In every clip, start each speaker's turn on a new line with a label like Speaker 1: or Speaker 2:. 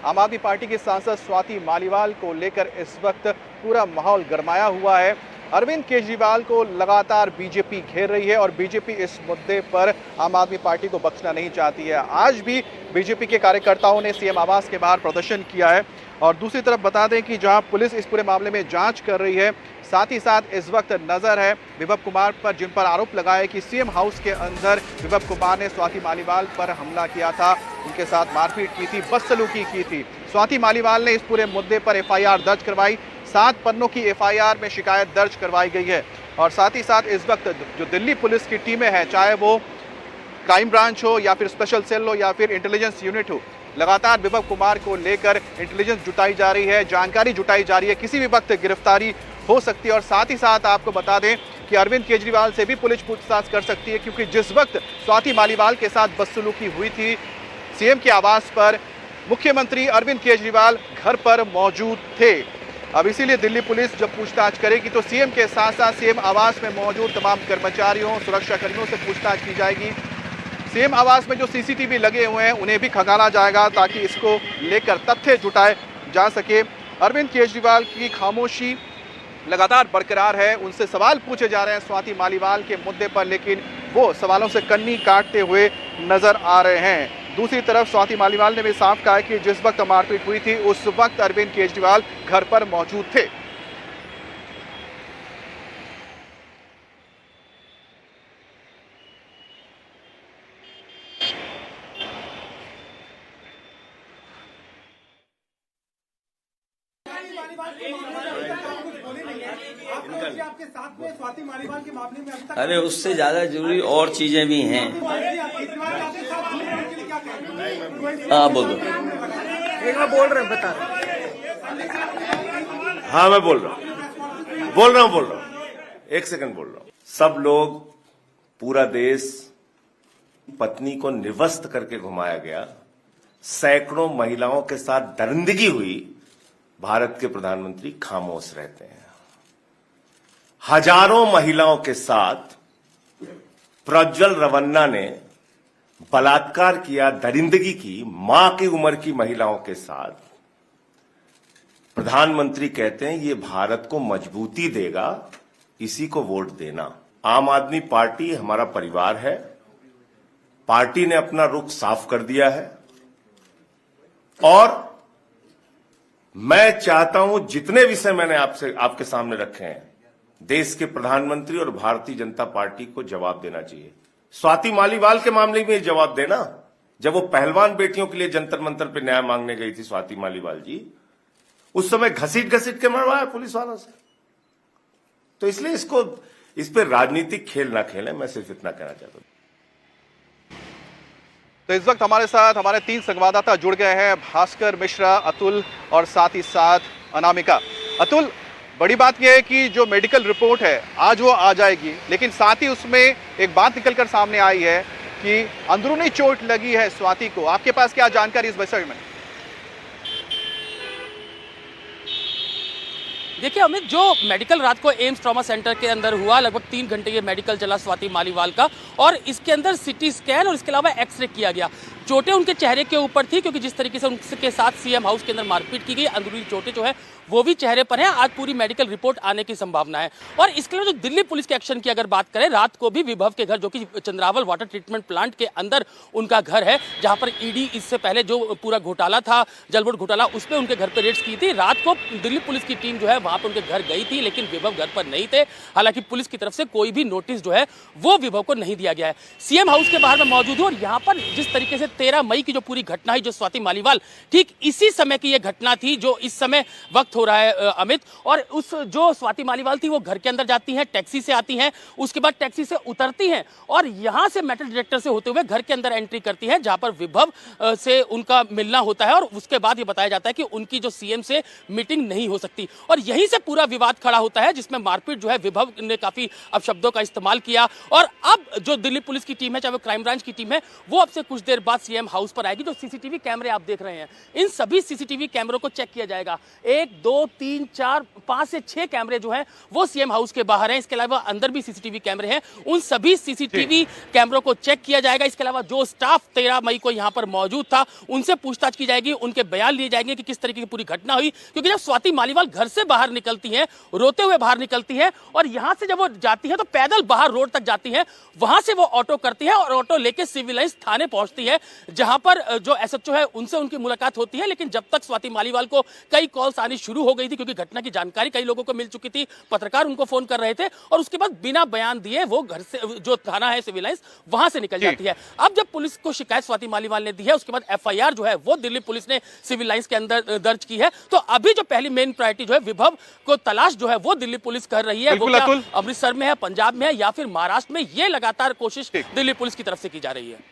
Speaker 1: आम आदमी पार्टी की सांसद स्वाति मालीवाल को लेकर इस वक्त पूरा माहौल गरमाया हुआ है। अरविंद केजरीवाल को लगातार बीजेपी घेर रही है और बीजेपी इस मुद्दे पर आम आदमी पार्टी को बख्शना नहीं चाहती है। आज भी बीजेपी के कार्यकर्ताओं ने सीएम आवास के बाहर प्रदर्शन किया है और दूसरी तरफ बता दें कि जहां पुलिस इस पूरे मामले में जांच कर रही है, साथ ही साथ इस वक्त नजर है विभव कुमार पर, जिन पर आरोप लगाया कि सीएम हाउस के अंदर विभव कुमार ने स्वाति मालीवाल पर हमला किया था, उनके साथ मारपीट की थी, बदसलूकी की थी। स्वाति मालीवाल ने इस पूरे मुद्दे पर एफआईआर दर्ज करवाई। 7 पन्नों की एफआईआर में शिकायत दर्ज करवाई गई है और साथ ही साथ इस वक्त जो दिल्ली पुलिस की टीमें हैं, चाहे वो क्राइम ब्रांच हो या फिर स्पेशल सेल हो या फिर इंटेलिजेंस यूनिट हो, लगातार विभव कुमार को लेकर इंटेलिजेंस जुटाई जा रही है, जानकारी जुटाई जा रही है, किसी भी वक्त गिरफ्तारी हो सकती है। और साथ ही साथ आपको बता दें कि अरविंद केजरीवाल से भी पुलिस पूछताछ कर सकती है, क्योंकि जिस वक्त स्वाति मालीवाल के साथ बदसलूकी हुई थी सीएम के आवास पर, मुख्यमंत्री अरविंद केजरीवाल घर पर मौजूद थे। अब इसीलिए दिल्ली पुलिस जब पूछताछ करेगी तो सीएम के साथ साथ सीएम आवास में मौजूद तमाम कर्मचारियों, सुरक्षा कर्मियों से पूछताछ की जाएगी। सीएम आवास में जो सीसीटीवी लगे हुए हैं उन्हें भी खंगाला जाएगा ताकि इसको लेकर तथ्य जुटाए जा सके। अरविंद केजरीवाल की खामोशी लगातार बरकरार है, उनसे सवाल पूछे जा रहे हैं स्वाति मालीवाल के मुद्दे पर, लेकिन वो सवालों से कन्नी काटते हुए नजर आ रहे हैं। दूसरी तरफ स्वाति मालीवाल ने भी साफ कहा है कि जिस वक्त मारपीट हुई थी उस वक्त अरविंद केजरीवाल घर पर मौजूद थे।
Speaker 2: आपके साथ में स्वाति मालीवाल के मामले में अभी तक
Speaker 3: अरे उससे ज्यादा जरूरी और चीजें भी हैं। हाँ बोलो।
Speaker 2: एक बार बोल रहे हैं, बता रहे।
Speaker 4: हाँ मैं बोल रहा हूँ। एक सेकंड बोल रहा हूँ। सब लोग, पूरा देश पत्नी को निर्वस्त्र करके घुमाया गया, सैकड़ों महिलाओं के साथ दरिंदगी हुई, भारत के प्रधानमंत्री खामोश रहते हैं। हजारों महिलाओं के साथ प्रज्वल रवन्ना ने बलात्कार किया, दरिंदगी की, मां की उम्र की महिलाओं के साथ। प्रधानमंत्री कहते हैं ये भारत को मजबूती देगा, इसी को वोट देना। आम आदमी पार्टी हमारा परिवार है, पार्टी ने अपना रुख साफ कर दिया है और मैं चाहता हूं जितने विषय मैंने आपके सामने रखे हैं, देश के प्रधानमंत्री और भारतीय जनता पार्टी को जवाब देना चाहिए। स्वाति मालीवाल के मामले में जवाब देना, जब वो पहलवान बेटियों के लिए जंतर मंतर पे न्याय मांगने गई थी स्वाति मालीवाल जी, उस समय घसीट के मरवाया पुलिस वालों से। तो इसलिए इस पे राजनीतिक खेल ना खेलें, मैं सिर्फ इतना कहना चाहता हूं।
Speaker 1: तो इस वक्त हमारे साथ हमारे 3 संवाददाता जुड़ गए हैं, भास्कर मिश्रा, अतुल और साथ ही साथ अनामिका। अतुल, बड़ी बात यह है कि जो मेडिकल रिपोर्ट है आज वो आ जाएगी, लेकिन साथ ही उसमें एक बात निकलकर सामने आई है कि अंदरूनी चोट लगी है स्वाति को। आपके पास क्या जानकारी इस विषय में?
Speaker 5: देखिए अमित, जो मेडिकल रात को एम्स ट्रॉमा सेंटर के अंदर हुआ, लगभग 3 घंटे ये मेडिकल चला स्वाति मालीवाल का, और इसके अंदर सिटी स्कैन और इसके अलावा एक्सरे किया गया। चोटें उनके चेहरे के ऊपर थी, क्योंकि जिस तरीके से उनके साथ सीएम हाउस के अंदर मारपीट की गई, अंदरूनी चोटें जो है वो भी चेहरे पर है। आज पूरी मेडिकल रिपोर्ट आने की संभावना है। और इसके अलावा जो दिल्ली पुलिस के एक्शन की अगर बात करें, रात को भी विभव के घर, जो कि चंद्रावल वाटर ट्रीटमेंट प्लांट के अंदर उनका घर है, जहां पर ईडी इससे पहले जो पूरा घोटाला था, जलबोर्ड घोटाला, उस पर उनके घर पर रेड्स की थी। रात को दिल्ली पुलिस की टीम जो है वहां पर उनके घर गई थी, लेकिन विभव घर पर नहीं थे। हालांकि पुलिस की तरफ से कोई भी नोटिस जो है वो विभव को नहीं दिया गया है। सीएम हाउस के बाहर में मौजूद हूं और यहाँ पर जिस तरीके से 13 मई की जो पूरी घटना है, जो स्वाति मालीवाल, ठीक इसी समय की ये घटना थी जो इस समय वक्त हो रहा है अमित। और उस जो स्वाति मालीवाल थी वो घर के अंदर जाती हैं, टैक्सी से आती हैं, उसके बाद टैक्सी से उतरती हैं और यहां से मेटल डिटेक्टर से होते हुए घर के अंदर एंट्री करती हैं, जहां पर विभव से उनका मिलना होता है। और उसके बाद ये बताया जाता है कि उनकी जो सीएम से मीटिंग नहीं हो सकती और यहीं से पूरा विवाद खड़ा होता है, जिसमें मारपीट जो है विभव ने काफी अपशब्दों का इस्तेमाल किया। और अब जो दिल्ली पुलिस की टीम है, चाहे वो क्राइम ब्रांच की टीम है, वो अब से कुछ देर बाद सीएम हाउस पर आएगी। जो सीसीटीवी कैमरे आप देख रहे हैं, इन सभी सीसीटीवी कैमरों को चेक किया जाएगा। 1 2 3 4 5 से 6 कैमरे जो हैं वो सीएम हाउस के बाहर हैं। इसके अलावा अंदर भी सीसीटीवी कैमरे हैं, उन सभी सीसीटीवी कैमरों को चेक किया जाएगा। इसके अलावा जो स्टाफ 13 मई को यहां पर मौजूद था उनसे पूछताछ की जाएगी, उनके बयान लिए जाएंगे कि किस तरीके की पूरी घटना हुई। क्योंकि जब स्वाति मालीवाल घर से बाहर निकलती हैं, रोते हुए बाहर निकलती हैं, और यहां से जब वो जाती है तो पैदल बाहर रोड तक जाती है, वहां से वो ऑटो करती है और ऑटो लेके सिविल लाइंस थाने पहुंचती है, जहां पर जो एसएचओ है उनसे उनकी मुलाकात होती है। लेकिन जब तक स्वाति मालीवाल को कई कॉल्स आनी शुरू हो गई थी, क्योंकि घटना की जानकारी कई लोगों को मिल चुकी थी, पत्रकार उनको फोन कर रहे थे, और उसके बाद बिना बयान दिए वो घर से, जो थाना है सिविल लाइंस, वहां से निकल जाती है। अब जब पुलिस को शिकायत स्वाति मालीवाल ने दी है, उसके बाद एफआईआर जो है वो दिल्ली पुलिस ने सिविल लाइंस के अंदर दर्ज की है। तो अभी जो पहली मेन प्रायोरिटी जो है विभव को तलाश जो है वो दिल्ली पुलिस कर रही है। वो क्या अमृतसर में है, पंजाब में है, या फिर महाराष्ट्र में, ये लगातार कोशिश दिल्ली पुलिस की तरफ से की जा रही है।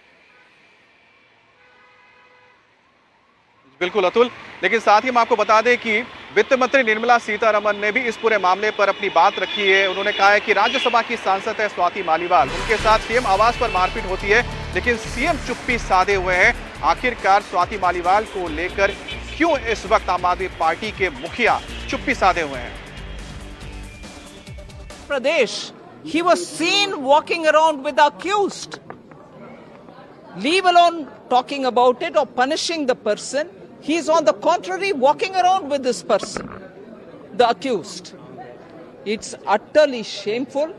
Speaker 1: बिल्कुल अतुल, लेकिन साथ ही हम आपको बता दें कि वित्त मंत्री निर्मला सीतारमण ने भी इस पूरे मामले पर अपनी बात रखी है। उन्होंने कहा है कि राज्यसभा की सांसद है स्वाति मालीवाल, उनके साथ सीएम आवास पर मारपीट होती है, लेकिन सीएम चुप्पी साधे हुए हैं। आखिरकार स्वाति मालीवाल को लेकर क्यों इस वक्त आम आदमी पार्टी के मुखिया चुप्पी साधे हुए हैं?
Speaker 6: Pradesh, he was seen walking around with the accused. Leave alone talking about it or punishing the person. He is on the contrary walking around with this person, the accused. It's utterly shameful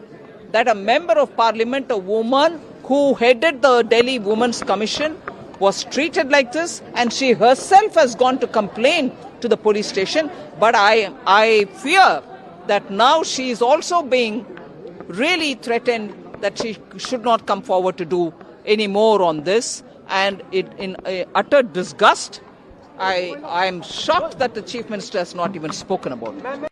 Speaker 6: that a member of parliament, a woman who headed the Delhi Women's Commission, was treated like this, and she herself has gone to complain to the police station. But I fear that now she is also being really threatened that she should not come forward to do any more on this, and in utter disgust, I am shocked that the Chief Minister has not even spoken about it.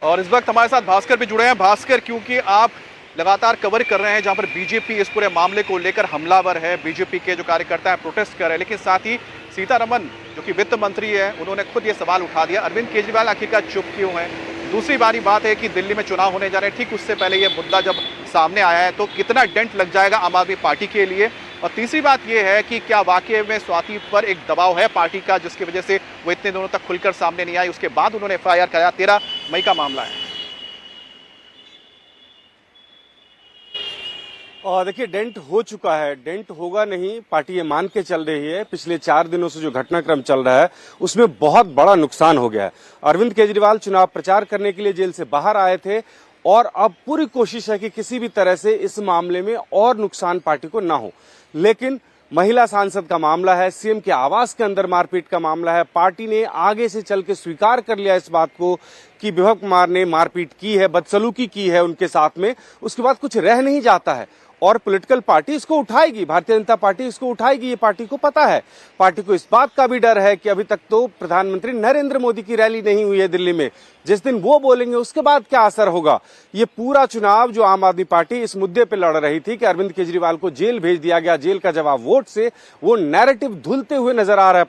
Speaker 1: और इस वक्त हमारे साथ भास्कर भी जुड़े हैं। भास्कर, क्योंकि आप लगातार कवर कर रहे हैं जहां पर बीजेपी इस पूरे मामले को लेकर हमलावर है, बीजेपी के जो कार्यकर्ता हैं प्रोटेस्ट कर रहे हैं, लेकिन साथ ही सीतारमण जो कि वित्त मंत्री है, उन्होंने खुद ये सवाल उठा दिया, अरविंद केजरीवाल आखिरकार चुप क्यों हैं? दूसरी बारी बात है कि दिल्ली में चुनाव होने जा रहे हैं, ठीक उससे पहले ये मुद्दा जब सामने आया है तो कितना डेंट लग जाएगा आम आदमी पार्टी के लिए? और तीसरी बात ये है कि क्या वाकई में स्वाति पर एक दबाव है पार्टी का, जिसकी वजह से वो इतने दिनों तक खुलकर सामने नहीं आई? उसके बाद उन्होंने एफआईआर कराया, 13 मई का मामला है।
Speaker 7: और देखिए, डेंट हो चुका है, डेंट होगा नहीं, पार्टी ये मान के चल रही है। पिछले 4 दिनों से जो घटनाक्रम चल रहा है उसमें बहुत बड़ा नुकसान हो गया है। अरविंद केजरीवाल चुनाव प्रचार करने के लिए जेल से बाहर आए थे, और अब पूरी कोशिश है कि किसी भी तरह से इस मामले में और नुकसान पार्टी को ना हो। लेकिन महिला सांसद का मामला है, सीएम के आवास के अंदर मारपीट का मामला है, पार्टी ने आगे से चल के स्वीकार कर लिया इस बात को कि विभव कुमार ने मारपीट की है, बदसलूकी की है उनके साथ में। उसके बाद कुछ रह नहीं जाता है, और पॉलिटिकल पार्टी इसको उठाएगी, भारतीय जनता पार्टी इसको उठाएगी, ये पार्टी को पता है। पार्टी को इस बात का भी डर है कि अभी तक तो प्रधानमंत्री नरेंद्र मोदी की रैली नहीं हुई है दिल्ली में, जिस दिन वो बोलेंगे उसके बाद क्या असर होगा। ये पूरा चुनाव जो आम आदमी पार्टी इस मुद्दे पे लड़ रही थी कि अरविंद केजरीवाल को जेल भेज दिया गया, जेल का जवाब वोट से, वो नैरेटिव धुलते हुए नजर आ रहा है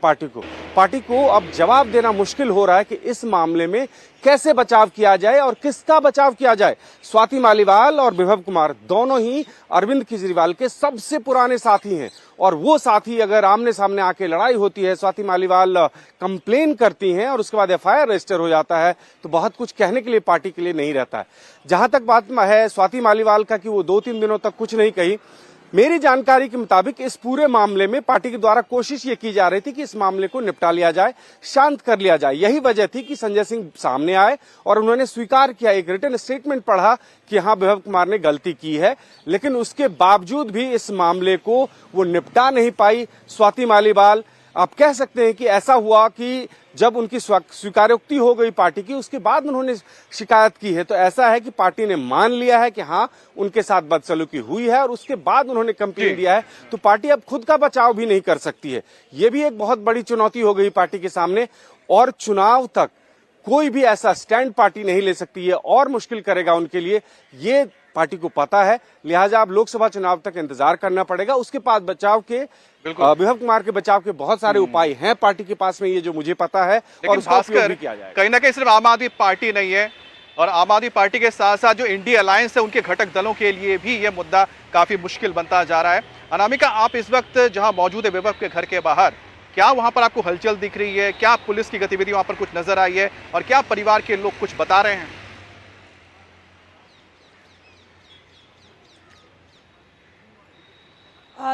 Speaker 7: पार्टी को अब जवाब देना मुश्किल हो रहा है कि इस मामले में कैसे बचाव किया जाए और किसका बचाव किया जाए। स्वाति मालीवाल और विभव कुमार दोनों ही अरविंद केजरीवाल के सबसे पुराने साथी हैं, और वो साथी अगर आमने सामने आके लड़ाई होती है, स्वाति मालीवाल कंप्लेन करती हैं और उसके बाद एफआईआर रजिस्टर हो जाता है, तो बहुत कुछ कहने के लिए पार्टी के लिए नहीं रहता है। जहां तक बात है स्वाति मालीवाल का कि वो 2-3 दिनों तक कुछ नहीं कही, मेरी जानकारी के मुताबिक इस पूरे मामले में पार्टी के द्वारा कोशिश ये की जा रही थी कि इस मामले को निपटा लिया जाए, शांत कर लिया जाए। यही वजह थी कि संजय सिंह सामने आए और उन्होंने स्वीकार किया, एक रिटन स्टेटमेंट पढ़ा कि हाँ, विभव कुमार ने गलती की है, लेकिन उसके बावजूद भी इस मामले को वो निपटा नहीं पाई स्वाति मालीवाल। आप कह सकते हैं कि ऐसा हुआ कि जब उनकी स्वीकारोक्ति हो गई पार्टी की, उसके बाद उन्होंने शिकायत की है, तो ऐसा है कि पार्टी ने मान लिया है कि हाँ, उनके साथ बदसलूकी हुई है, और उसके बाद उन्होंने कंप्लेन दिया है, तो पार्टी अब खुद का बचाव भी नहीं कर सकती है। ये भी एक बहुत बड़ी चुनौती हो गई पार्टी के सामने, और चुनाव तक कोई भी ऐसा स्टैंड पार्टी नहीं ले सकती है, और मुश्किल करेगा उनके लिए, ये पार्टी को पता है। लिहाजा अब लोकसभा चुनाव तक इंतजार करना पड़ेगा। उसके बाद बचाव के, विभव कुमार के बचाव के बहुत सारे उपाय हैं पार्टी के पास में, ये जो मुझे पता है, और उसका उपयोग भी किया जाएगा।
Speaker 1: कहीं ना कहीं सिर्फ आम आदमी पार्टी नहीं है, और आम आदमी पार्टी के साथ साथ जो इंडिया अलायंस है उनके घटक दलों के लिए भी यह मुद्दा काफी मुश्किल बनता जा रहा है। अनामिका, आप इस वक्त जहां मौजूद है विभव के घर के बाहर, क्या वहां पर आपको हलचल दिख रही है? क्या पुलिस की गतिविधि वहां पर कुछ नजर आई है और क्या परिवार के लोग कुछ बता रहे हैं?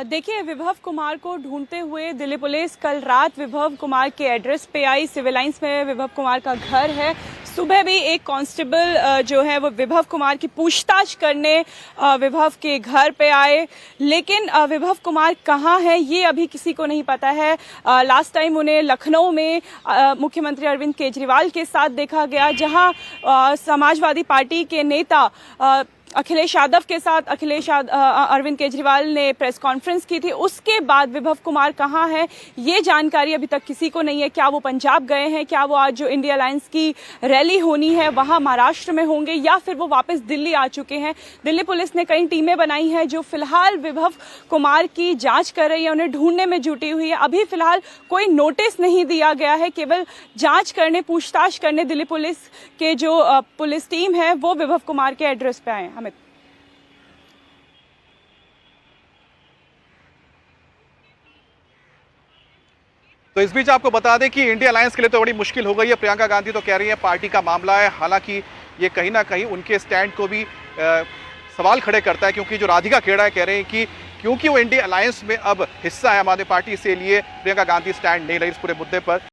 Speaker 8: देखिए, विभव कुमार को ढूंढते हुए दिल्ली पुलिस कल रात विभव कुमार के एड्रेस पे आई। सिविल लाइंस में विभव कुमार का घर है। सुबह भी एक कांस्टेबल जो है वो विभव कुमार की पूछताछ करने विभव के घर पे आए, लेकिन विभव कुमार कहाँ है ये अभी किसी को नहीं पता है। लास्ट टाइम उन्हें लखनऊ में मुख्यमंत्री अरविंद केजरीवाल के साथ देखा गया, जहां समाजवादी पार्टी के नेता अखिलेश यादव के साथ अरविंद केजरीवाल ने प्रेस कॉन्फ्रेंस की थी। उसके बाद विभव कुमार कहाँ है ये जानकारी अभी तक किसी को नहीं है। क्या वो पंजाब गए हैं, क्या वो आज जो इंडिया अलायंस की रैली होनी है वहां महाराष्ट्र में होंगे, या फिर वो वापस दिल्ली आ चुके हैं। दिल्ली पुलिस ने कई टीमें बनाई हैं जो फिलहाल विभव कुमार की जांच कर रही है, उन्हें ढूंढने में जुटी हुई है। अभी फिलहाल कोई नोटिस नहीं दिया गया है, केवल जांच करने, पूछताछ करने दिल्ली पुलिस के जो पुलिस टीम है वो विभव कुमार के एड्रेस पे आए। अमित,
Speaker 1: तो इस बीच आपको बता दें कि इंडिया अलायंस के लिए तो बड़ी मुश्किल हो गई है। प्रियंका गांधी तो कह रही है पार्टी का मामला है, हालांकि ये कहीं ना कहीं उनके स्टैंड को भी सवाल खड़े करता है, क्योंकि जो राधिका खेड़ा कह रहे हैं कि क्योंकि वो इंडिया अलायंस में अब हिस्सा है आम आदमी पार्टी, इसीलिए प्रियंका गांधी स्टैंड नहीं रही इस पूरे मुद्दे पर।